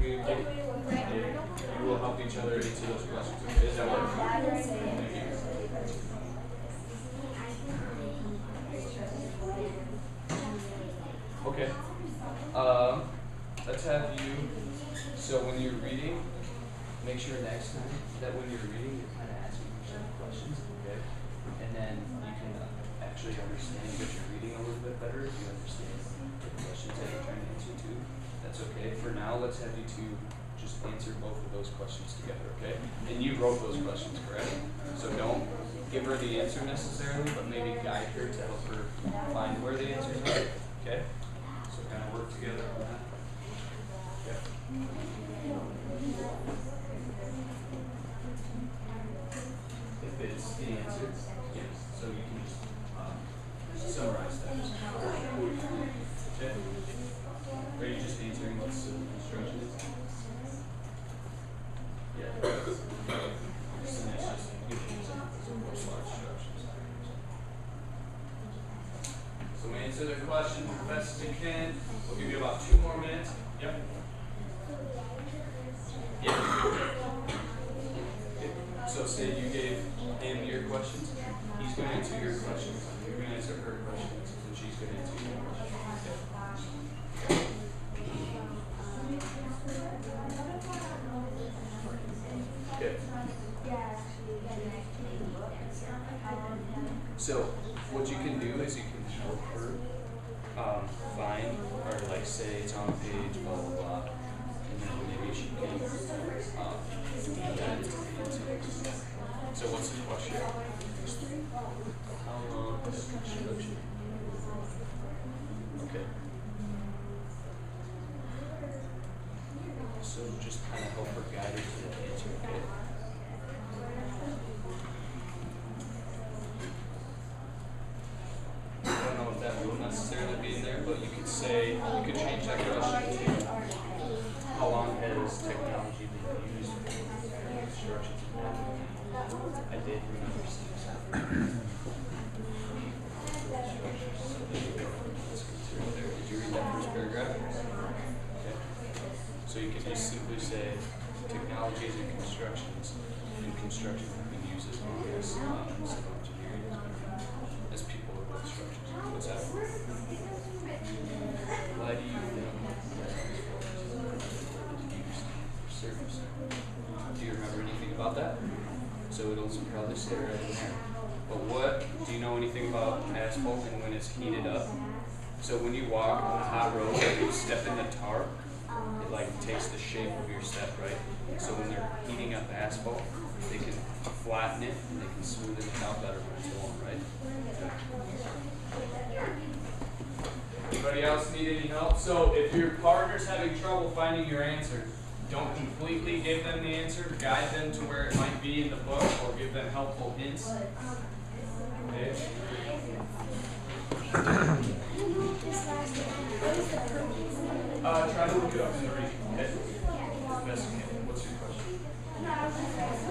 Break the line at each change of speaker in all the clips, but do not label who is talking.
communicate. You will help each other answer those questions. Okay, does that work? Thank you. Okay. Let's have you. So when you're reading, make sure next time that when you're reading, you're kind of asking yourself questions. Okay. And then you can actually understand what you're reading a little bit better if you understand the questions that you're trying to answer too. That's okay. For now, let's have you two just answer both of those questions together, okay? And you wrote those questions, correct? So don't give her the answer necessarily, but maybe guide her to help her find where the answers are, okay? So kind of work together on that. Yep. If it's the answer, yes. So you can just summarize that. Okay? Are you just answering what civil construction is? Yeah. So that's just giving examples of what large structures. So we answer the question as best as we can. We'll give you about 2 more minutes. Yep. Yeah. Okay. So say you gave him your questions. He's going to answer your questions. You're going to answer her questions. And she's going to answer your questions. Okay. Okay. So what you can do is you can help her find, or like say it's on page blah blah blah, and then maybe she can add that into the answer. So what's the question? How long is construction? Okay. So just kind of help her guide her to the answer, okay? I don't know if that will necessarily be in there, but you could say, you could change that question to how long has technology been used in construction? I did remember seeing something. Did you read that first paragraph? Okay. So you can just simply say technologies and constructions have been used as long as civil engineering has been as people with constructions. What's that? Why do you know used for service? Do you remember anything about that? So it'll probably say right in there. But do you know anything about asphalt and when it's heated up? So when you walk on a hot road and you step in the tar, it like takes the shape of your step, right? So when they're heating up asphalt, they can flatten it and they can smooth it out better when it's warm, right? Anybody else need any help? So if your partner's having trouble finding your answer, don't completely give them the answer. Guide them to where it might be in the book or give them helpful hints. Okay? Try to look it up in the reading. Okay? Best you can. What's your question?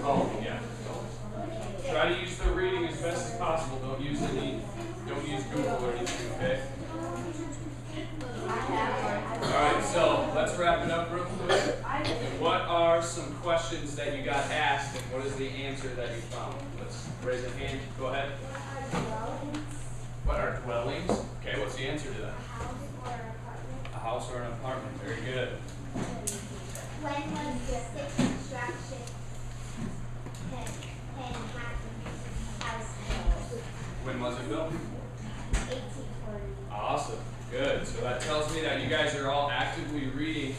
Oh, yeah. Try to use the reading as best as possible. Don't use Google or anything, okay? Alright, so let's wrap it up real quick. What are some questions that you got asked and what is the answer that you found? Let's raise a hand. Go ahead. What are dwellings? Okay, what's the answer to that? A house or an apartment. Very good.
When was the sixth construction house built?
When was it built?
1840.
Awesome. Good. So that tells me that you guys are all actively reading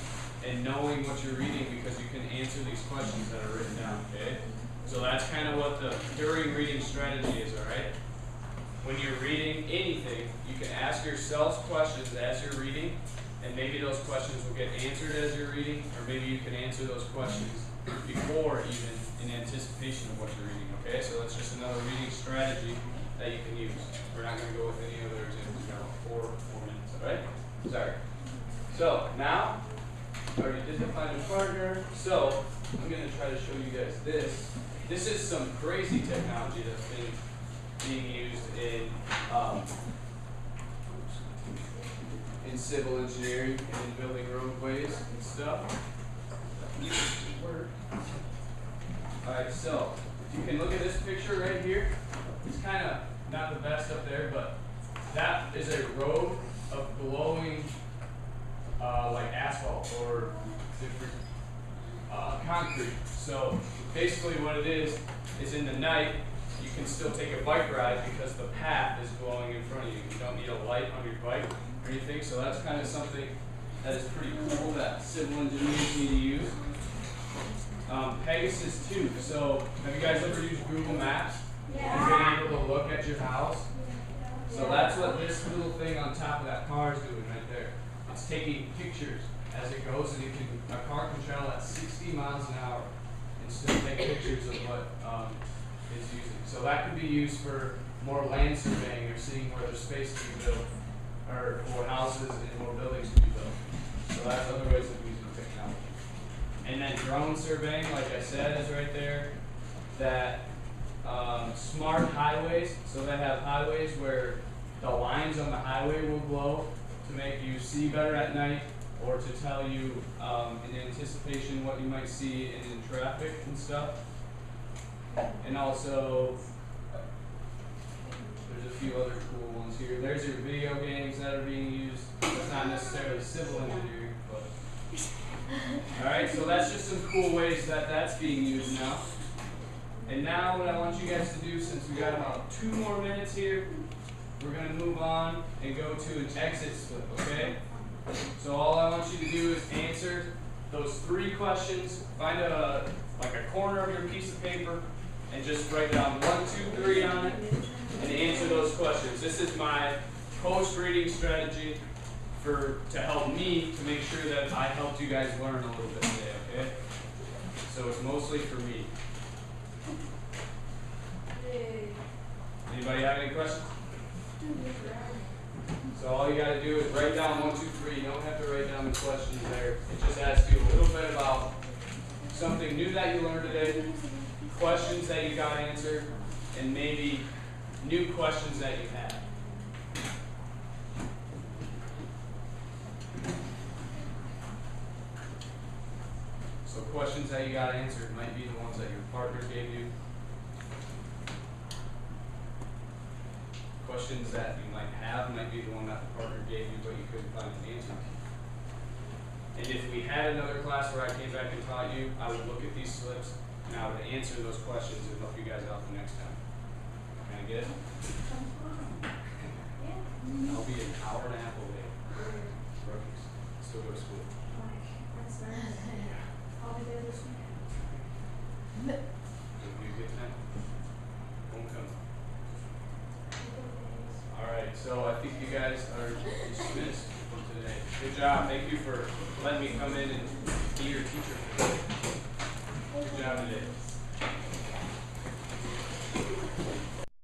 and knowing what you're reading because you can answer these questions that are written down, okay? So that's kind of what the during reading strategy is, all right? When you're reading anything, you can ask yourselves questions as you're reading, and maybe those questions will get answered as you're reading, or maybe you can answer those questions before even in anticipation of what you're reading, okay? So that's just another reading strategy that you can use. We're not going to go with any other examples now. 4 minutes, all right? Sorry. So now, I already did the find a partner. So I'm going to try to show you guys this. This is some crazy technology that's been being used in civil engineering and in building roadways and stuff. Alright, so if you can look at this picture right here, it's kind of not the best up there, but that is a road of glowing like asphalt or different concrete. So basically what it is in the night you can still take a bike ride because the path is glowing in front of you. You don't need a light on your bike or anything, so that's kind of something that is pretty cool that civil engineers need to use. Pegasus 2. So have you guys ever used Google Maps and been able to look at your house? So that's what this little thing on top of that car is doing right there. It's taking pictures as it goes, and a car can travel at 60 miles an hour and still take pictures of what it's using. So that could be used for more land surveying or seeing where there's space to be built, or for houses and more buildings to be built. So that's other ways of using technology. And then drone surveying, like I said, is right there. That smart highways, so they have highways where the lines on the highway will glow to make you see better at night, or to tell you in anticipation what you might see in traffic and stuff. And also, there's a few other cool ones here. There's your video games that are being used. It's not necessarily civil engineering, but alright, so that's just some cool ways that that's being used now. And now what I want you guys to do, since we got about 2 more minutes here, we're going to move on and go to an exit slip, okay? So all I want you to do is answer those 3 questions, find a corner of your piece of paper, and just write down 1, 2, 3 on it, and answer those questions. This is my post-reading strategy to help me to make sure that I helped you guys learn a little bit today, okay? So it's mostly for me. Anybody have any questions? So all you got to do is write down 1, 2, 3. You don't have to write down the questions there. It just asks you a little bit about something new that you learned today, questions that you got answered, and maybe new questions that you had. So questions that you got answered might be the ones that your partner gave you. Questions that you might have might be the one that the partner gave you but you couldn't find an answer to. And if we had another class where I came back and taught you, I would look at these slips and I would answer those questions and help you guys out the next time. Can I get it? I'll be an hour and a half away. Rookies. Still go to school.
That's nice. I'll be there this weekend.
It'll be a good time. Homecoming. Alright, so I think you guys are dismissed from today. Good job. Thank you for letting me come in and be your teacher. Good job today.